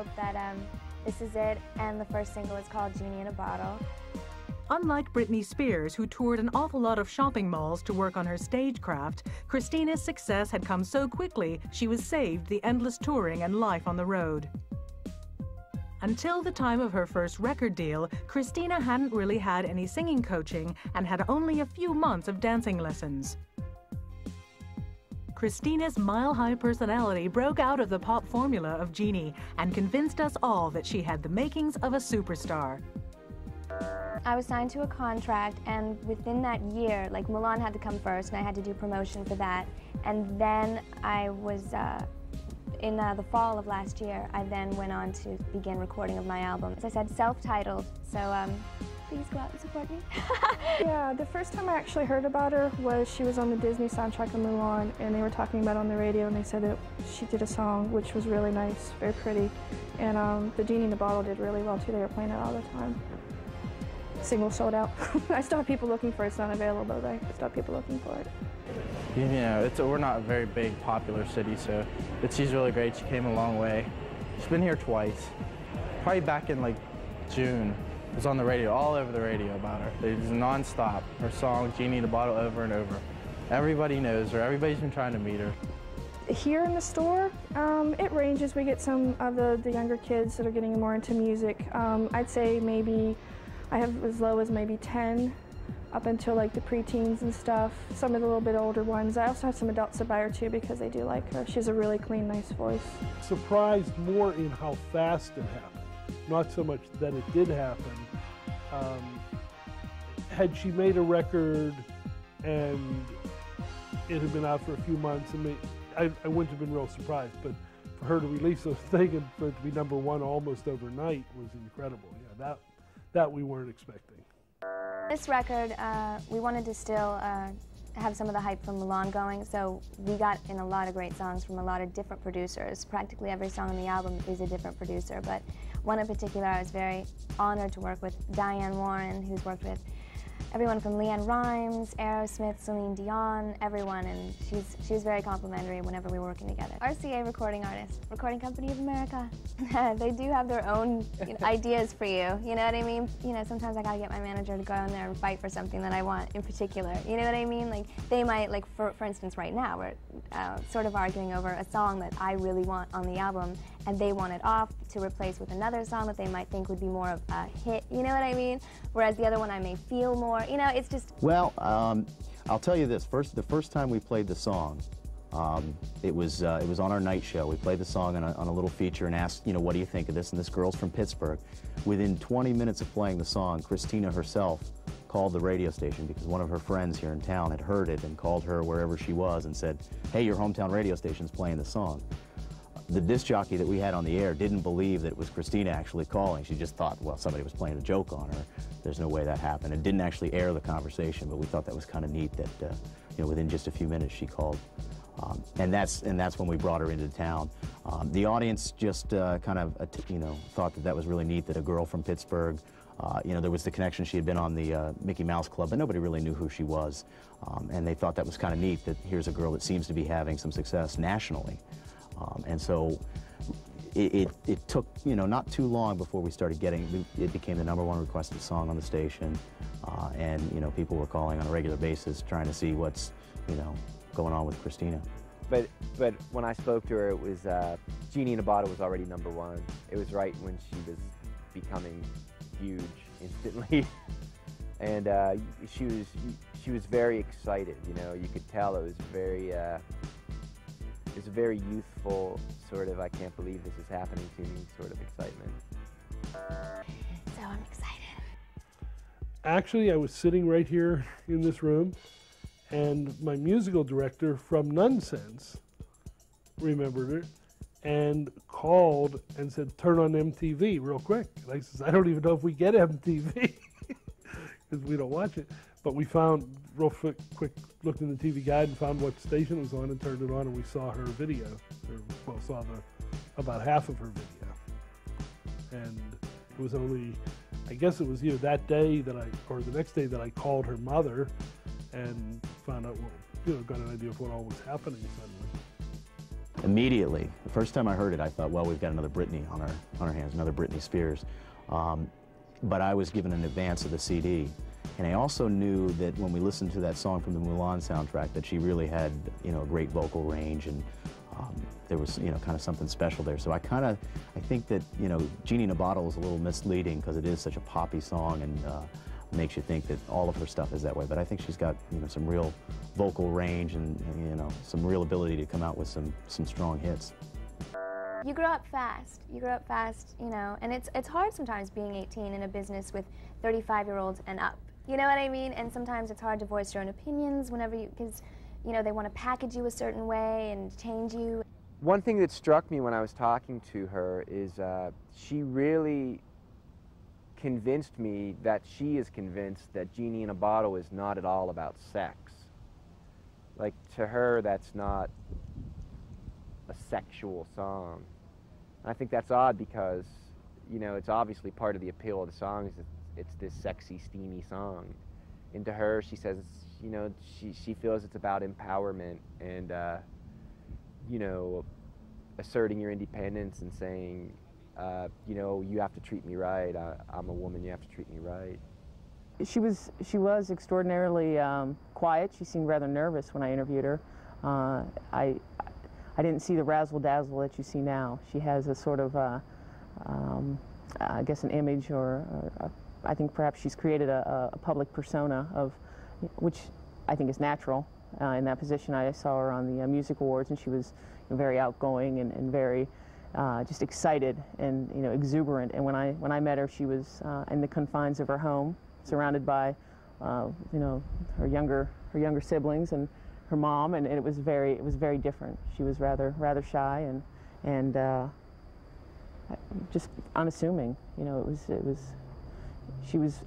hope that this is it, and the first single is called Genie in a Bottle. Unlike Britney Spears, who toured an awful lot of shopping malls to work on her stagecraft, Christina's success had come so quickly she was saved the endless touring and life on the road. Until the time of her first record deal, Christina hadn't really had any singing coaching and had only a few months of dancing lessons. Christina's mile-high personality broke out of the pop formula of Genie and convinced us all that she had the makings of a superstar. I was signed to a contract, and within that year, like, Milan had to come first, and I had to do promotion for that. And then I was, in the fall of last year, I then went on to begin recording of my album. As I said, self-titled, so please go out and support me. Yeah, the first time I actually heard about her was she was on the Disney soundtrack of Mulan, and they were talking about it on the radio, and they said that she did a song which was really nice, very pretty. And the Genie in the Bottle did really well too. They were playing it all the time. Single sold out. I still have people looking for it. It's not available, but I still have people looking for it. You know, we're not a very big, popular city, so she's really great. She came a long way. She's been here twice. Probably back in like June. It was on the radio, all over the radio about her. It was non-stop. Her song, Genie in a Bottle, over and over. Everybody knows her. Everybody's been trying to meet her. Here in the store, it ranges. We get some of the younger kids that are getting more into music. I'd say maybe I have as low as maybe 10 up until like the preteens and stuff. Some of the little bit older ones. I also have some adults that buy her too because they do like her. She has a really clean, nice voice. Surprised more in how fast it happened, not so much that it did happen. Had she made a record and it had been out for a few months, I wouldn't have been real surprised, but for her to release those things and for it to be #1 almost overnight was incredible. Yeah, that we weren't expecting. This record, we wanted to still have some of the hype from Milan going, so we got in a lot of great songs from a lot of different producers. Practically every song on the album is a different producer, but one in particular I was very honored to work with, Diane Warren, who's worked with everyone from Leanne Rimes, Aerosmith, Celine Dion, everyone, and she was very complimentary whenever we were working together. RCA Recording Artists, Recording Company of America. They do have their own ideas for you, you know what I mean? You know, sometimes I gotta get my manager to go in there and fight for something that I want in particular, you know what I mean? Like, they might, like, for instance, right now, we're sort of arguing over a song that I really want on the album, and they want it off to replace with another song that they might think would be more of a hit, you know what I mean? Whereas the other one I may feel more, you know, it's just... Well, I'll tell you this, the first time we played the song, it was on our night show. We played the song on a little feature and asked, you know, what do you think of this? And this girl's from Pittsburgh. Within 20 minutes of playing the song, Christina herself called the radio station because one of her friends here in town had heard it and called her wherever she was and said, hey, your hometown radio station's playing the song. The disc jockey that we had on the air didn't believe that it was Christina actually calling. She just thought, well, somebody was playing a joke on her. There's no way that happened. It didn't actually air the conversation, but we thought that was kind of neat that, you know, within just a few minutes she called. And that's when we brought her into town. The audience just kind of, you know, thought that was really neat that a girl from Pittsburgh, you know, there was the connection. She had been on the Mickey Mouse Club, but nobody really knew who she was. And they thought that was kind of neat that here's a girl that seems to be having some success nationally. And so it took, you know, not too long before we started getting, it became the #1 requested song on the station. And, you know, people were calling on a regular basis trying to see what's, you know, going on with Christina. But when I spoke to her, it was, Genie in a Bottle was already #1. It was right when she was becoming huge instantly. And she was very excited, you know, you could tell it was very, it's a very youthful sort of, I can't believe this is happening to me sort of excitement. So I'm excited. Actually, I was sitting right here in this room, and my musical director from Nonsense remembered it and called and said, turn on MTV real quick. And I says, I don't even know if we get MTV because we don't watch it. But we found, real quick, looked in the TV guide and found what station it was on and turned it on, and we saw her video. Well, saw about half of her video. And it was only, I guess it was either that day that or the next day that I called her mother and found out, well, you know, got an idea of what all was happening suddenly. immediately, the first time I heard it, I thought, well, we've got another Britney on our hands, another Britney Spears. But I was given an advance of the CD. And I also knew that when we listened to that song from the M.I.A. soundtrack, that she really had, you know, a great vocal range, and there was, you know, kind of something special there. So I think that, you know, Genie in a Bottle is a little misleading because it is such a poppy song and makes you think that all of her stuff is that way. But I think she's got, you know, some real vocal range and you know, some real ability to come out with some strong hits. You grow up fast. You grow up fast, you know, and it's hard sometimes being 18 in a business with 35-year-olds and up. You know what I mean? And sometimes it's hard to voice your own opinions whenever because, you know, they want to package you a certain way and change you. One thing that struck me when I was talking to her is she really convinced me that she is convinced that Genie in a Bottle is not at all about sex. Like, to her, that's not a sexual song. And I think that's odd because, you know, it's obviously part of the appeal of the song is that it's this sexy, steamy song. And to her, she says, you know, she feels it's about empowerment and, you know, asserting your independence and saying, you know, you have to treat me right. I'm a woman, you have to treat me right. She was extraordinarily quiet. She seemed rather nervous when I interviewed her. I didn't see the razzle-dazzle that you see now. She has a sort of, I guess, an image or I think perhaps she's created a public persona of, which I think is natural. In that position, I saw her on the music awards, and she was very outgoing and very just excited and, you know, exuberant. And when I met her, she was in the confines of her home, surrounded by, you know, her younger siblings and her mom, and it was very different. She was rather shy and just unassuming. You know,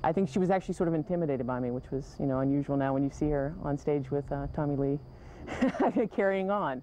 I think she was actually sort of intimidated by me, which was, you know, unusual now when you see her on stage with Tommy Lee carrying on.